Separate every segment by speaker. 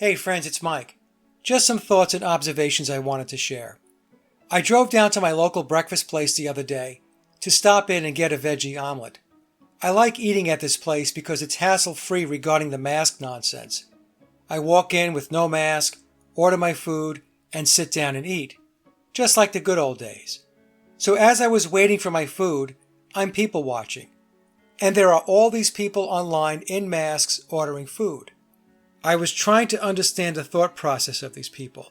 Speaker 1: Hey friends, it's Mike. Just some thoughts and observations I wanted to share. I drove down to my local breakfast place the other day to stop in and get a veggie omelet. I like eating at this place because it's hassle-free regarding the mask nonsense. I walk in with no mask, order my food, and sit down and eat, just like the good old days. So as I was waiting for my food, I'm people watching. And there are all these people online in masks ordering food. I was trying to understand the thought process of these people.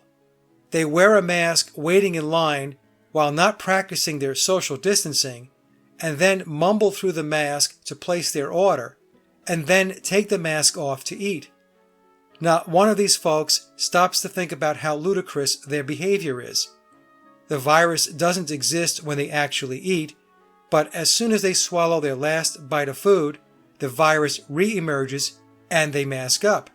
Speaker 1: They wear a mask waiting in line while not practicing their social distancing, and then mumble through the mask to place their order, and then take the mask off to eat. Not one of these folks stops to think about how ludicrous their behavior is. The virus doesn't exist when they actually eat, but as soon as they swallow their last bite of food, the virus re-emerges and they mask up.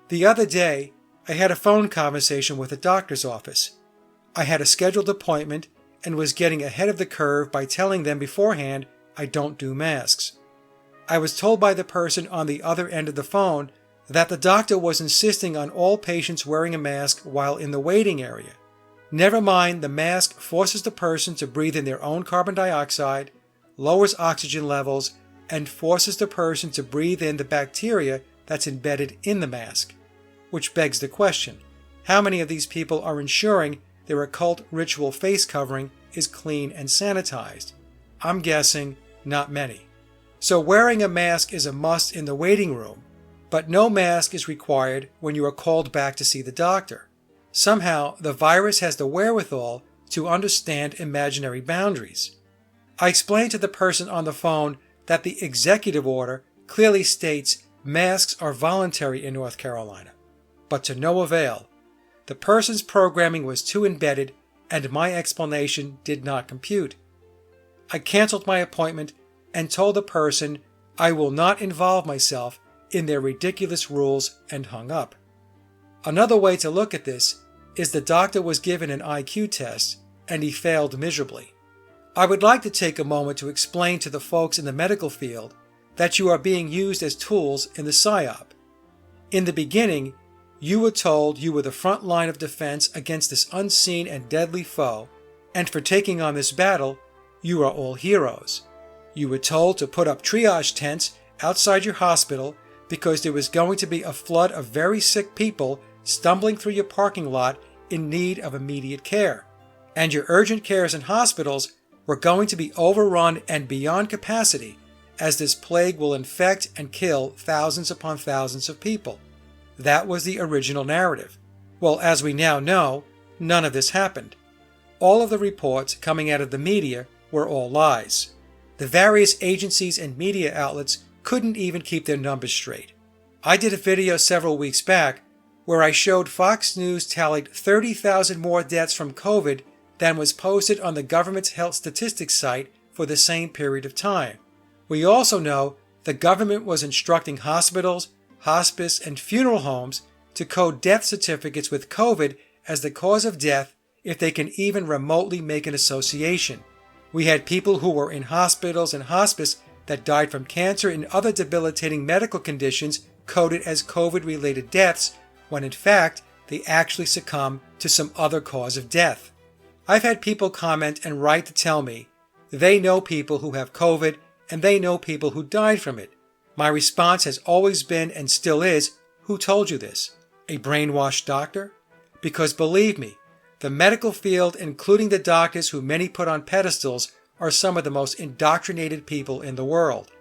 Speaker 1: The other day, I had a phone conversation with a doctor's office. I had a scheduled appointment and was getting ahead of the curve by telling them beforehand I don't do masks. I was told by the person on the other end of the phone that the doctor was insisting on all patients wearing a mask while in the waiting area. Never mind, the mask forces the person to breathe in their own carbon dioxide, lowers oxygen levels, and forces the person to breathe in the bacteria that's embedded in the mask. Which begs the question, how many of these people are ensuring their occult ritual face covering is clean and sanitized? I'm guessing not many. So wearing a mask is a must in the waiting room, but no mask is required when you are called back to see the doctor. Somehow, the virus has the wherewithal to understand imaginary boundaries. I explained to the person on the phone that the executive order clearly states masks are voluntary in North Carolina, but to no avail. The person's programming was too embedded, and my explanation did not compute. I canceled my appointment and told the person I will not involve myself in their ridiculous rules and hung up. Another way to look at this is the doctor was given an IQ test and he failed miserably. I would like to take a moment to explain to the folks in the medical field that you are being used as tools in the PSYOP. In the beginning, you were told you were the front line of defense against this unseen and deadly foe, and for taking on this battle, you are all heroes. You were told to put up triage tents outside your hospital because there was going to be a flood of very sick people stumbling through your parking lot in need of immediate care. And your urgent cares and hospitals were going to be overrun and beyond capacity as this plague will infect and kill thousands upon thousands of people. That was the original narrative. Well, as we now know, none of this happened. All of the reports coming out of the media were all lies. The various agencies and media outlets couldn't even keep their numbers straight. I did a video several weeks back where I showed Fox News tallied 30,000 more deaths from COVID than was posted on the government's health statistics site for the same period of time. We also know the government was instructing hospitals, hospice, and funeral homes to code death certificates with COVID as the cause of death if they can even remotely make an association. We had people who were in hospitals and hospice that died from cancer and other debilitating medical conditions coded as COVID-related deaths, when in fact they actually succumbed to some other cause of death. I've had people comment and write to tell me they know people who have COVID and they know people who died from it. My response has always been and still is, who told you this? A brainwashed doctor? Because believe me, the medical field, including the doctors who many put on pedestals, are some of the most indoctrinated people in the world.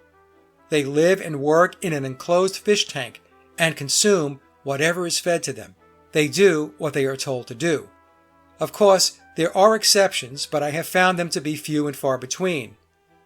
Speaker 1: They live and work in an enclosed fish tank and consume whatever is fed to them. They do what they are told to do. Of course, there are exceptions, but I have found them to be few and far between.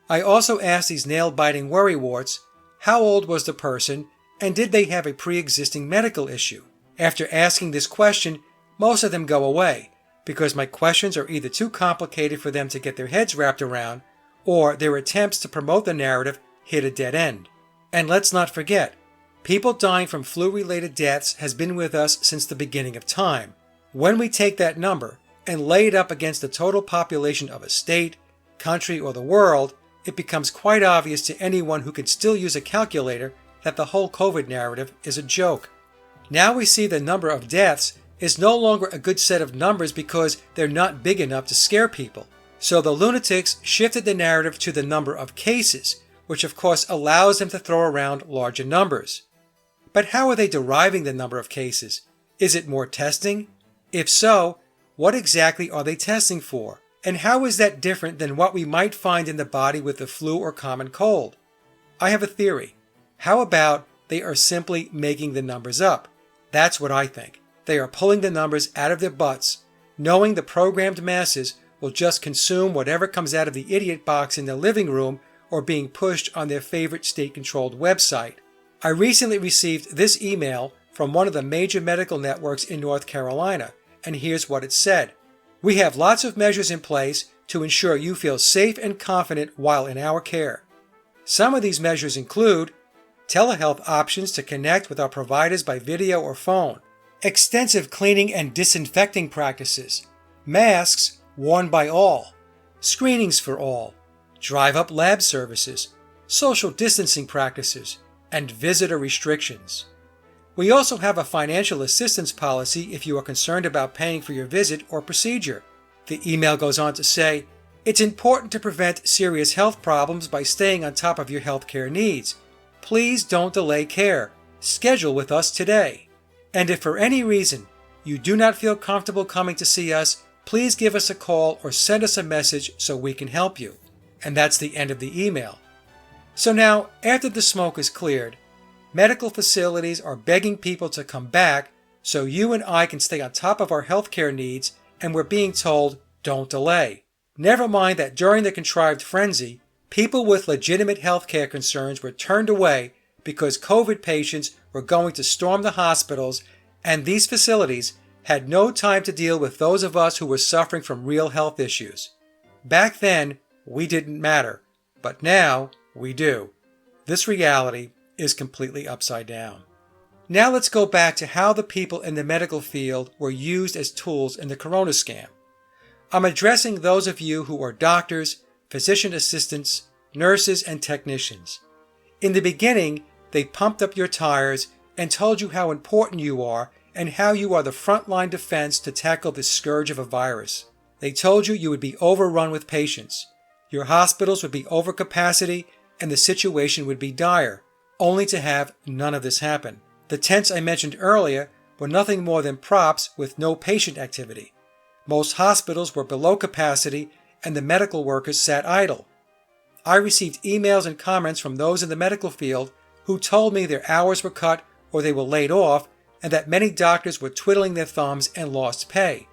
Speaker 1: I also asked these nail-biting worrywarts, how old was the person and did they have a pre-existing medical issue? After asking this question, most of them go away because my questions are either too complicated for them to get their heads wrapped around or their attempts to promote the narrative hit a dead end. And let's not forget, people dying from flu-related deaths has been with us since the beginning of time. When we take that number and lay it up against the total population of a state, country, or the world, it becomes quite obvious to anyone who can still use a calculator that the whole COVID narrative is a joke. Now we see the number of deaths is no longer a good set of numbers because they're not big enough to scare people. So the lunatics shifted the narrative to the number of cases, which of course allows them to throw around larger numbers. But how are they deriving the number of cases? Is it more testing? If so, what exactly are they testing for? And how is that different than what we might find in the body with the flu or common cold? I have a theory. How about they are simply making the numbers up? That's what I think. They are pulling the numbers out of their butts, knowing the programmed masses will just consume whatever comes out of the idiot box in their living room or being pushed on their favorite state-controlled website. I recently received this email from one of the major medical networks in North Carolina, and here's what it said. We have lots of measures in place to ensure you feel safe and confident while in our care. Some of these measures include telehealth options to connect with our providers by video or phone, extensive cleaning and disinfecting practices, masks worn by all, screenings for all, drive-up lab services, social distancing practices, and visitor restrictions. We also have a financial assistance policy if you are concerned about paying for your visit or procedure. The email goes on to say, it's important to prevent serious health problems by staying on top of your healthcare needs. Please don't delay care. Schedule with us today. And if for any reason you do not feel comfortable coming to see us, please give us a call or send us a message so we can help you. And that's the end of the email. So now, after the smoke is cleared, medical facilities are begging people to come back so you and I can stay on top of our healthcare needs, and we're being told, don't delay. Never mind that during the contrived frenzy, people with legitimate healthcare concerns were turned away because COVID patients were going to storm the hospitals, and these facilities had no time to deal with those of us who were suffering from real health issues. Back then, we didn't matter, but now we do. This reality is completely upside down. Now let's go back to how the people in the medical field were used as tools in the corona scam. I'm addressing those of you who are doctors, physician assistants, nurses, and technicians. In the beginning, they pumped up your tires and told you how important you are and how you are the frontline defense to tackle this scourge of a virus. They told you you would be overrun with patients. Your hospitals would be over capacity and the situation would be dire, only to have none of this happen. The tents I mentioned earlier were nothing more than props with no patient activity. Most hospitals were below capacity and the medical workers sat idle. I received emails and comments from those in the medical field who told me their hours were cut or they were laid off and that many doctors were twiddling their thumbs and lost pay.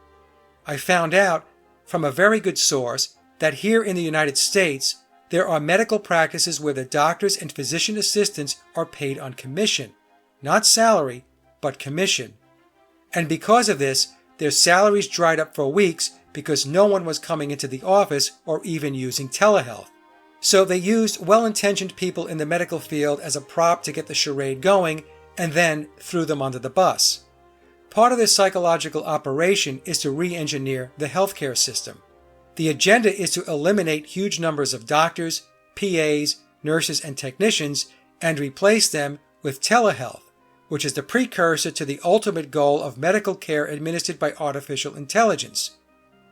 Speaker 1: I found out from a very good source that here in the United States, there are medical practices where the doctors and physician assistants are paid on commission. Not salary, but commission. And because of this, their salaries dried up for weeks because no one was coming into the office or even using telehealth. So they used well-intentioned people in the medical field as a prop to get the charade going and then threw them under the bus. Part of this psychological operation is to re-engineer the healthcare system. The agenda is to eliminate huge numbers of doctors, PAs, nurses, and technicians and replace them with telehealth, which is the precursor to the ultimate goal of medical care administered by artificial intelligence.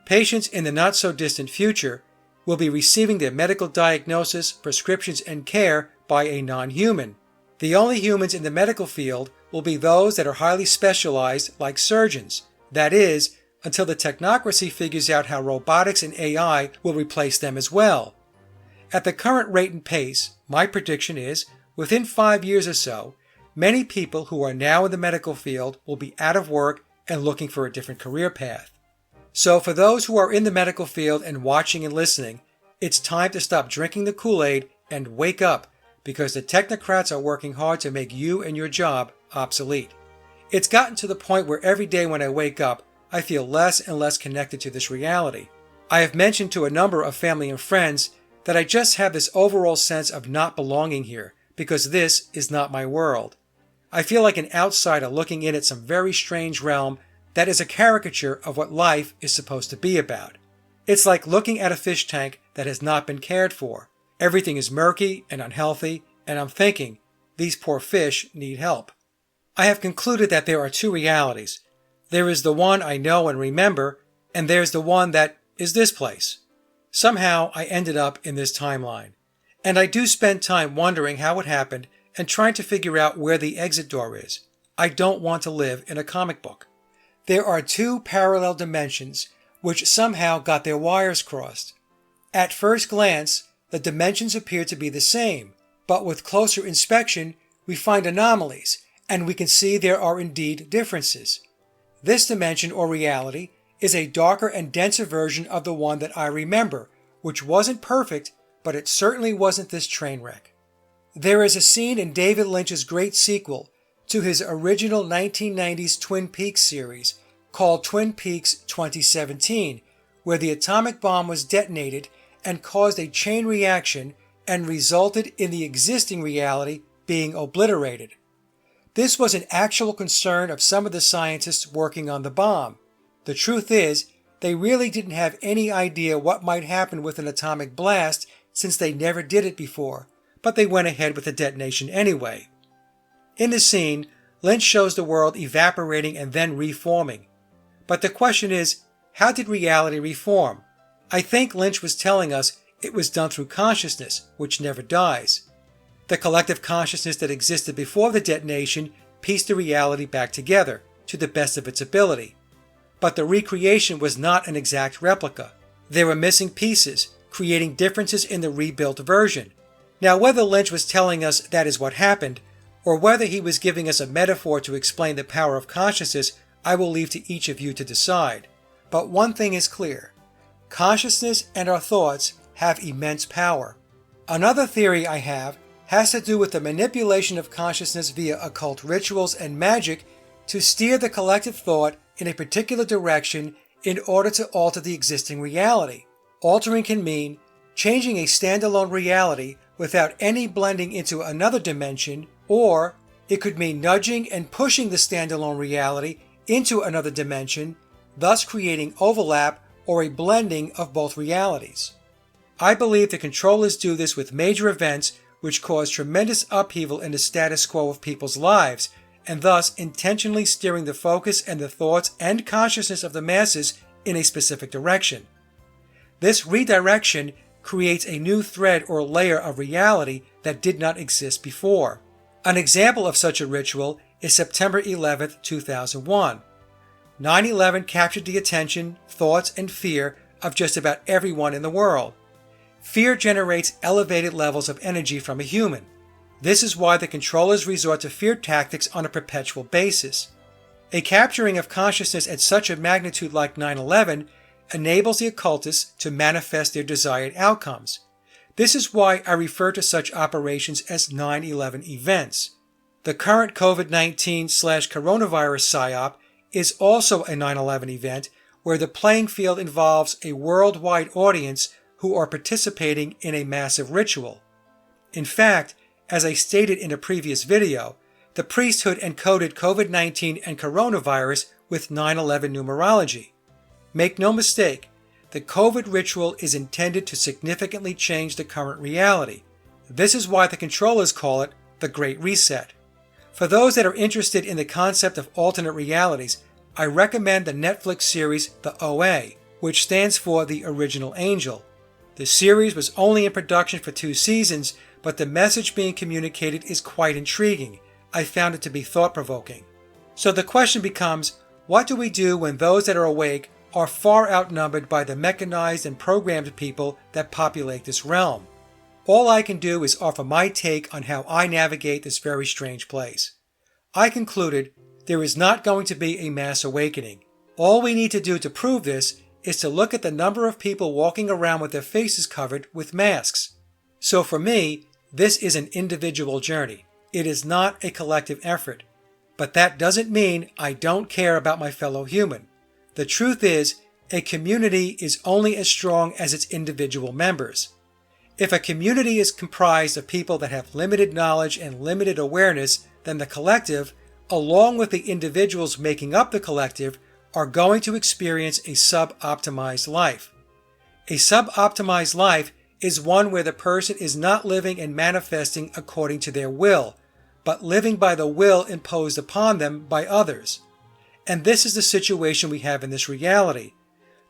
Speaker 1: Patients in the not-so-distant future will be receiving their medical diagnosis, prescriptions, and care by a non-human. The only humans in the medical field will be those that are highly specialized, like surgeons. That is, until the technocracy figures out how robotics and AI will replace them as well. At the current rate and pace, my prediction is, within 5 years or so, many people who are now in the medical field will be out of work and looking for a different career path. So for those who are in the medical field and watching and listening, it's time to stop drinking the Kool-Aid and wake up, because the technocrats are working hard to make you and your job obsolete. It's gotten to the point where every day when I wake up, I feel less and less connected to this reality. I have mentioned to a number of family and friends that I just have this overall sense of not belonging here, because this is not my world. I feel like an outsider looking in at some very strange realm that is a caricature of what life is supposed to be about. It's like looking at a fish tank that has not been cared for. Everything is murky and unhealthy, and I'm thinking, these poor fish need help. I have concluded that there are two realities. There is the one I know and remember, and there's the one that is this place. Somehow I ended up in this timeline. And I do spend time wondering how it happened and trying to figure out where the exit door is. I don't want to live in a comic book. There are two parallel dimensions which somehow got their wires crossed. At first glance, the dimensions appear to be the same, but with closer inspection, we find anomalies, and we can see there are indeed differences. This dimension or reality is a darker and denser version of the one that I remember, which wasn't perfect, but it certainly wasn't this train wreck. There is a scene in David Lynch's great sequel to his original 1990s Twin Peaks series called Twin Peaks 2017, where the atomic bomb was detonated and caused a chain reaction and resulted in the existing reality being obliterated. This was an actual concern of some of the scientists working on the bomb. The truth is, they really didn't have any idea what might happen with an atomic blast since they never did it before, but they went ahead with the detonation anyway. In the scene, Lynch shows the world evaporating and then reforming. But the question is, how did reality reform? I think Lynch was telling us it was done through consciousness, which never dies. The collective consciousness that existed before the detonation pieced the reality back together, to the best of its ability. But the recreation was not an exact replica. There were missing pieces, creating differences in the rebuilt version. Now, whether Lynch was telling us that is what happened, or whether he was giving us a metaphor to explain the power of consciousness, I will leave to each of you to decide. But one thing is clear. Consciousness and our thoughts have immense power. Another theory I have has to do with the manipulation of consciousness via occult rituals and magic to steer the collective thought in a particular direction in order to alter the existing reality. Altering can mean changing a standalone reality without any blending into another dimension, or it could mean nudging and pushing the standalone reality into another dimension, thus creating overlap or a blending of both realities. I believe the controllers do this with major events which cause tremendous upheaval in the status quo of people's lives, and thus intentionally steering the focus and the thoughts and consciousness of the masses in a specific direction. This redirection creates a new thread or layer of reality that did not exist before. An example of such a ritual is September 11, 2001. 9/11 captured the attention, thoughts, and fear of just about everyone in the world. Fear generates elevated levels of energy from a human. This is why the controllers resort to fear tactics on a perpetual basis. A capturing of consciousness at such a magnitude like 9/11 enables the occultists to manifest their desired outcomes. This is why I refer to such operations as 9/11 events. The current COVID-19/coronavirus PSYOP is also a 9/11 event where the playing field involves a worldwide audience who are participating in a massive ritual. In fact, as I stated in a previous video, the priesthood encoded COVID-19 and coronavirus with 9/11 numerology. Make no mistake, the COVID ritual is intended to significantly change the current reality. This is why the controllers call it the Great Reset. For those that are interested in the concept of alternate realities, I recommend the Netflix series The OA, which stands for The Original Angel. The series was only in production for 2 seasons, but the message being communicated is quite intriguing. I found it to be thought-provoking. So the question becomes, what do we do when those that are awake are far outnumbered by the mechanized and programmed people that populate this realm? All I can do is offer my take on how I navigate this very strange place. I concluded there is not going to be a mass awakening. All we need to do to prove this is to look at the number of people walking around with their faces covered with masks. So for me, this is an individual journey. It is not a collective effort. But that doesn't mean I don't care about my fellow human. The truth is, a community is only as strong as its individual members. If a community is comprised of people that have limited knowledge and limited awareness, then the collective, along with the individuals making up the collective, are going to experience a sub-optimized life. A sub-optimized life is one where the person is not living and manifesting according to their will, but living by the will imposed upon them by others. And this is the situation we have in this reality.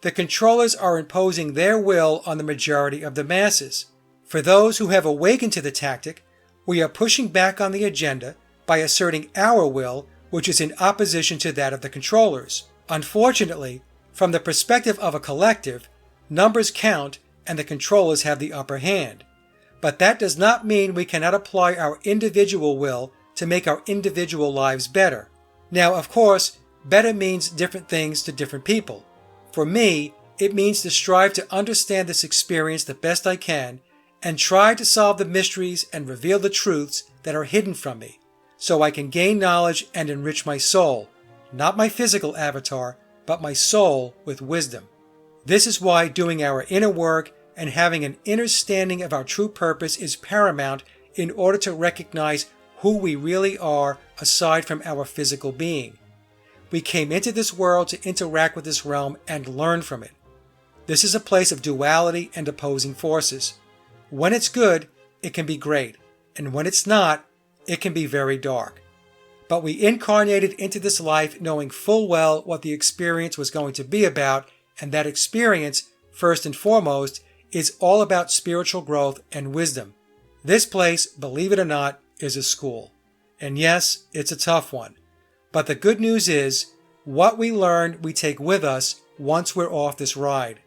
Speaker 1: The controllers are imposing their will on the majority of the masses. For those who have awakened to the tactic, we are pushing back on the agenda by asserting our will, which is in opposition to that of the controllers. Unfortunately, from the perspective of a collective, numbers count and the controllers have the upper hand. But that does not mean we cannot apply our individual will to make our individual lives better. Now, of course, better means different things to different people. For me, it means to strive to understand this experience the best I can and try to solve the mysteries and reveal the truths that are hidden from me, so I can gain knowledge and enrich my soul, not my physical avatar, but my soul with wisdom. This is why doing our inner work and having an inner standing of our true purpose is paramount in order to recognize who we really are aside from our physical being. We came into this world to interact with this realm and learn from it. This is a place of duality and opposing forces. When it's good, it can be great, and when it's not, it can be very dark. But we incarnated into this life knowing full well what the experience was going to be about, and that experience, first and foremost, is all about spiritual growth and wisdom. This place, believe it or not, is a school. And yes, it's a tough one. But the good news is, what we learn we take with us once we're off this ride.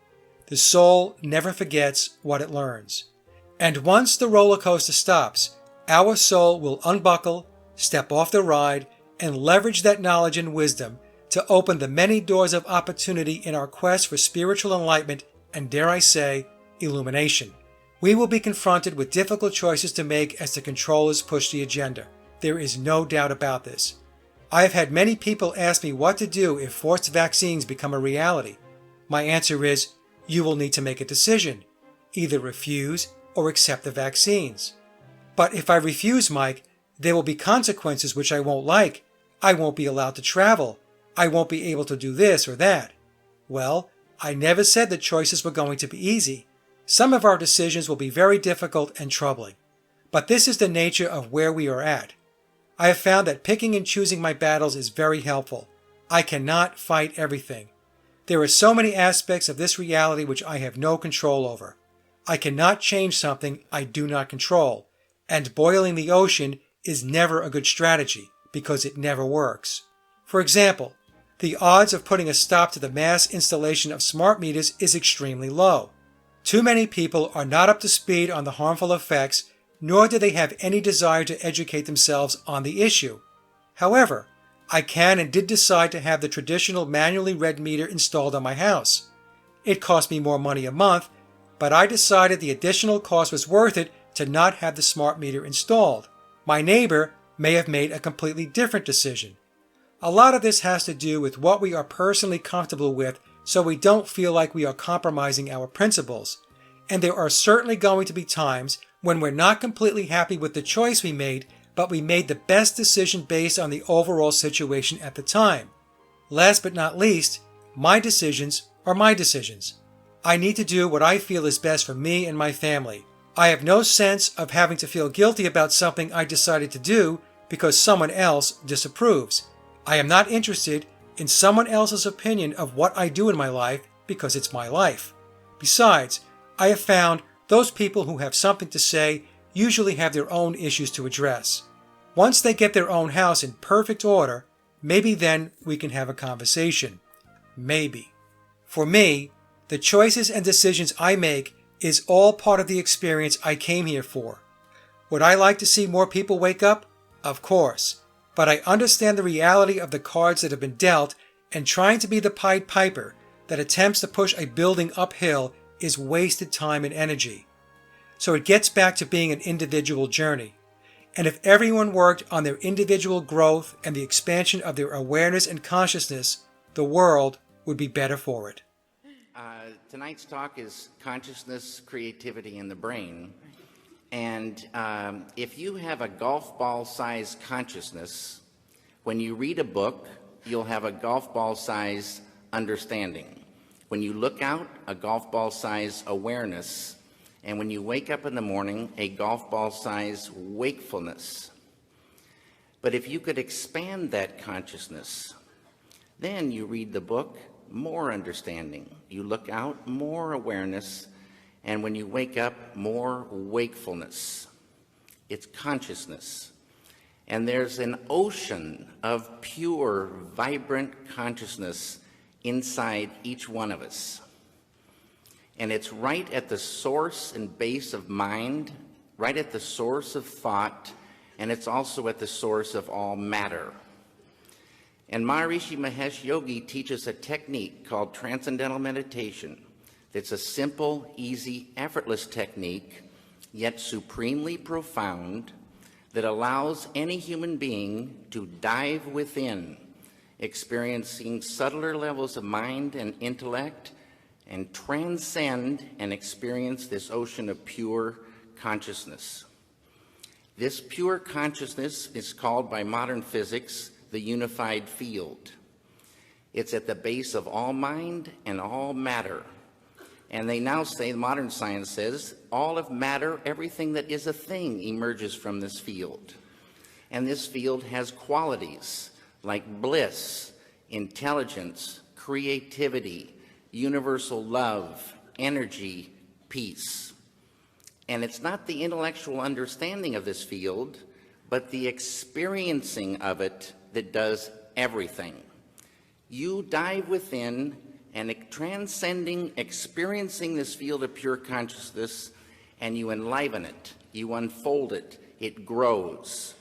Speaker 1: The soul never forgets what it learns. And once the roller coaster stops, our soul will unbuckle, step off the ride, and leverage that knowledge and wisdom to open the many doors of opportunity in our quest for spiritual enlightenment and, dare I say, illumination. We will be confronted with difficult choices to make as the controllers push the agenda. There is no doubt about this. I have had many people ask me what to do if forced vaccines become a reality. My answer is, you will need to make a decision. Either refuse or accept the vaccines. But if I refuse, Mike, there will be consequences which I won't like. I won't be allowed to travel. I won't be able to do this or that. Well, I never said the choices were going to be easy. Some of our decisions will be very difficult and troubling. But this is the nature of where we are at. I have found that picking and choosing my battles is very helpful. I cannot fight everything. There are so many aspects of this reality which I have no control over. I cannot change something I do not control, and boiling the ocean is never a good strategy because it never works. For example, the odds of putting a stop to the mass installation of smart meters is extremely low. Too many people are not up to speed on the harmful effects, nor do they have any desire to educate themselves on the issue. However, I can and did decide to have the traditional manually read meter installed on my house. It cost me more money a month, but I decided the additional cost was worth it to not have the smart meter installed. My neighbor may have made a completely different decision. A lot of this has to do with what we are personally comfortable with, so we don't feel like we are compromising our principles. And there are certainly going to be times when we're not completely happy with the choice we made, but we made the best decision based on the overall situation at the time. Last but not least, my decisions are my decisions. I need to do what I feel is best for me and my family. I have no sense of having to feel guilty about something I decided to do because someone else disapproves. I am not interested in someone else's opinion of what I do in my life because it's my life. Besides, I have found those people who have something to say usually have their own issues to address. Once they get their own house in perfect order, maybe then we can have a conversation. Maybe. For me, the choices and decisions I make is all part of the experience I came here for. Would I like to see more people wake up? Of course. But I understand the reality of the cards that have been dealt, and trying to be the Pied Piper that attempts to push a building uphill is wasted time and energy. So it gets back to being an individual journey. And if everyone worked on their individual growth and the expansion of their awareness and consciousness, the world would be better for it.
Speaker 2: Tonight's talk is consciousness, creativity, and the brain. And if you have a golf ball-sized consciousness, when you read a book, you'll have a golf ball-sized understanding. When you look out, a golf ball-sized awareness. And when you wake up in the morning, a golf ball-sized wakefulness. But if you could expand that consciousness, then you read the book, more understanding. You look out, more awareness. And when you wake up, more wakefulness. It's consciousness. And there's an ocean of pure, vibrant consciousness inside each one of us. And it's right at the source and base of mind, right at the source of thought, and it's also at the source of all matter. And Maharishi Mahesh Yogi teaches a technique called Transcendental meditation. It's a simple, easy, effortless technique, yet supremely profound, that allows any human being to dive within, experiencing subtler levels of mind and intellect, and transcend and experience this ocean of pure consciousness. This pure consciousness is called by modern physics the unified field. It's at the base of all mind and all matter. And they now say, modern science says, all of matter, everything that is a thing, emerges from this field. And this field has qualities like bliss, intelligence, creativity, universal love, energy, peace. And it's not the intellectual understanding of this field, but the experiencing of it that does everything. You dive within and transcending, experiencing this field of pure consciousness, and you enliven it, you unfold it, it grows.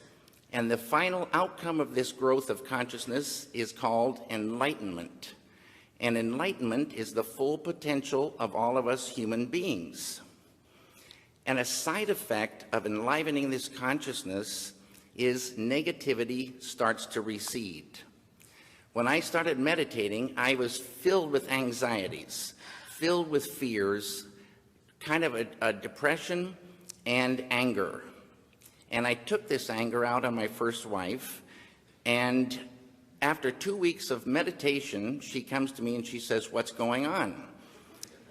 Speaker 2: And the final outcome of this growth of consciousness is called enlightenment. And enlightenment is the full potential of all of us human beings. And a side effect of enlivening this consciousness is negativity starts to recede. When I started meditating, I was filled with anxieties, filled with fears, kind of a depression and anger. And I took this anger out on my first wife, and after 2 weeks of meditation, she comes to me and she says, "What's going on?"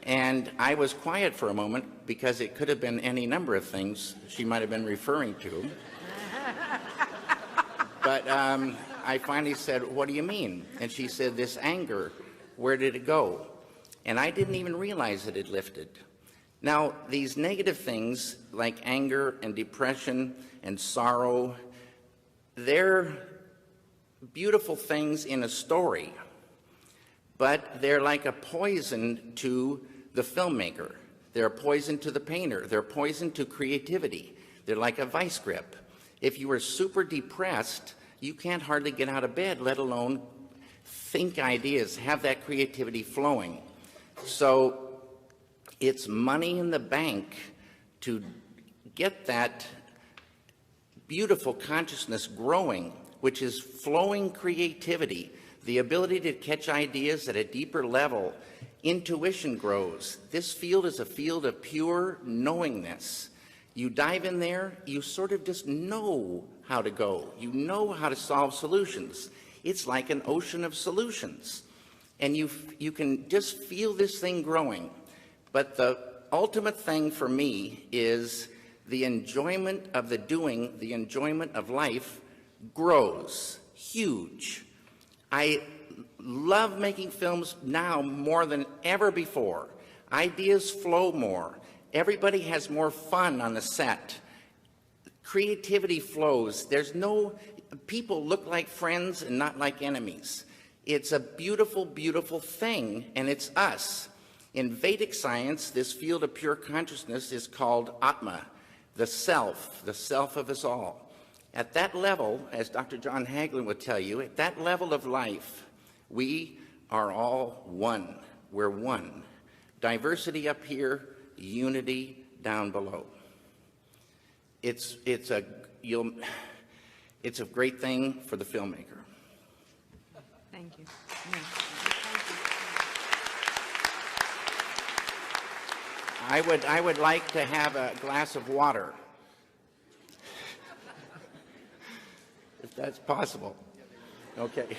Speaker 2: And I was quiet for a moment because it could have been any number of things she might have been referring to. But I finally said, "What do you mean?" And she said, "This anger, where did it go?" And I didn't even realize it had lifted. Now, these negative things like anger and depression and sorrow, they're beautiful things in a story, but they're like a poison to the filmmaker. They're a poison to the painter. They're a poison to creativity. They're like a vice grip. If you are super depressed, you can't hardly get out of bed, let alone think ideas, have that creativity flowing. So it's money in the bank to get that beautiful consciousness growing, which is flowing creativity, the ability to catch ideas at a deeper level. Intuition grows. This field is a field of pure knowingness. You dive in there, you sort of just know how to go. You know how to solve solutions. It's like an ocean of solutions. And you can just feel this thing growing. But the ultimate thing for me is the enjoyment of the doing, the enjoyment of life grows huge. I love making films now more than ever before. Ideas flow more. Everybody has more fun on the set. Creativity flows. People look like friends and not like enemies. It's a beautiful, beautiful thing, and it's us. In Vedic science, this field of pure consciousness is called Atma, the self of us all. At that level, as Dr. John Hagelin would tell you, at that level of life, we are all one. We're one. Diversity up here, unity down below. It's a great thing for the filmmaker.
Speaker 3: Thank you.
Speaker 2: I would like to have a glass of water, if that's possible. Okay.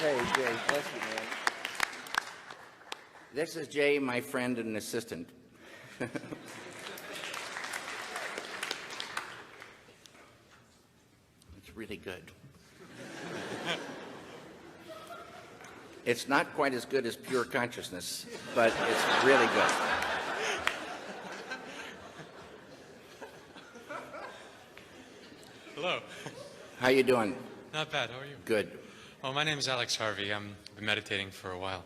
Speaker 2: Hey, Jay, bless you, man. This is Jay, my friend and assistant. really good. It's not quite as good as pure consciousness, but it's really good.
Speaker 4: Hello.
Speaker 2: How you doing?
Speaker 4: Not bad. How are you?
Speaker 2: Good.
Speaker 4: Well, my name is Alex Harvey. I've been meditating for a while.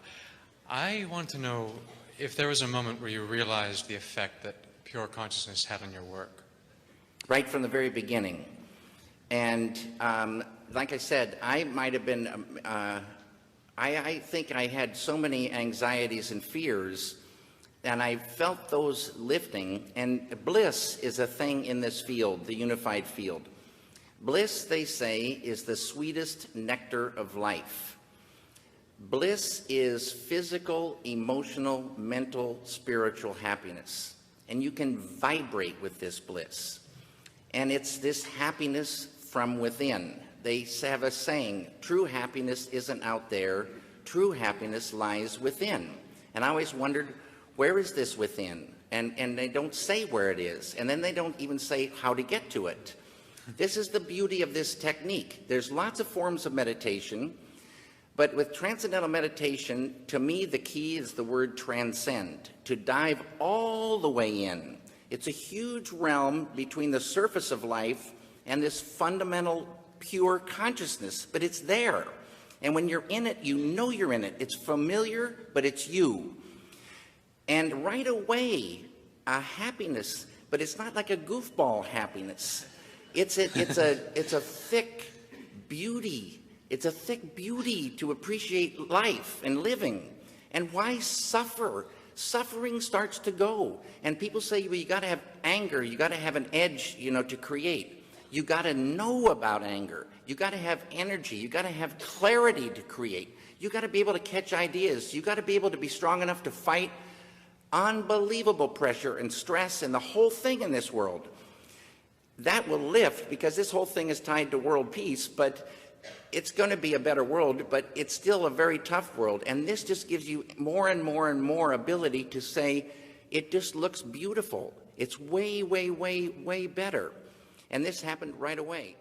Speaker 4: I want to know if there was a moment where you realized the effect that pure consciousness had on your work.
Speaker 2: Right from the very beginning. And like I said, I might have been, I think I had so many anxieties and fears, and I felt those lifting. And bliss is a thing in this field, the unified field. Bliss, they say, is the sweetest nectar of life. Bliss is physical, emotional, mental, spiritual happiness. And you can vibrate with this bliss. And it's this happiness from within. They have a saying, true happiness isn't out there, true happiness lies within. And I always wondered, where is this within? And they don't say where it is. And then they don't even say how to get to it. This is the beauty of this technique. There's lots of forms of meditation, but with transcendental meditation, to me, the key is the word transcend, to dive all the way in. It's a huge realm between the surface of life and this fundamental pure consciousness, but it's there. And when you're in it, you know you're in it. It's familiar, but it's you. And right away, a happiness, but it's not like a goofball happiness. It's a thick beauty. It's a thick beauty to appreciate life and living. And why suffer? Suffering starts to go. And people say, well, you got to have anger. You got to have an edge, to create. You got to know about anger. You got to have energy. You got to have clarity to create. You got to be able to catch ideas. You got to be able to be strong enough to fight unbelievable pressure and stress and the whole thing in this world. That will lift, because this whole thing is tied to world peace, but it's going to be a better world, but it's still a very tough world. And this just gives you more and more and more ability to say, it just looks beautiful. It's way, way, way, way better. And this happened right away.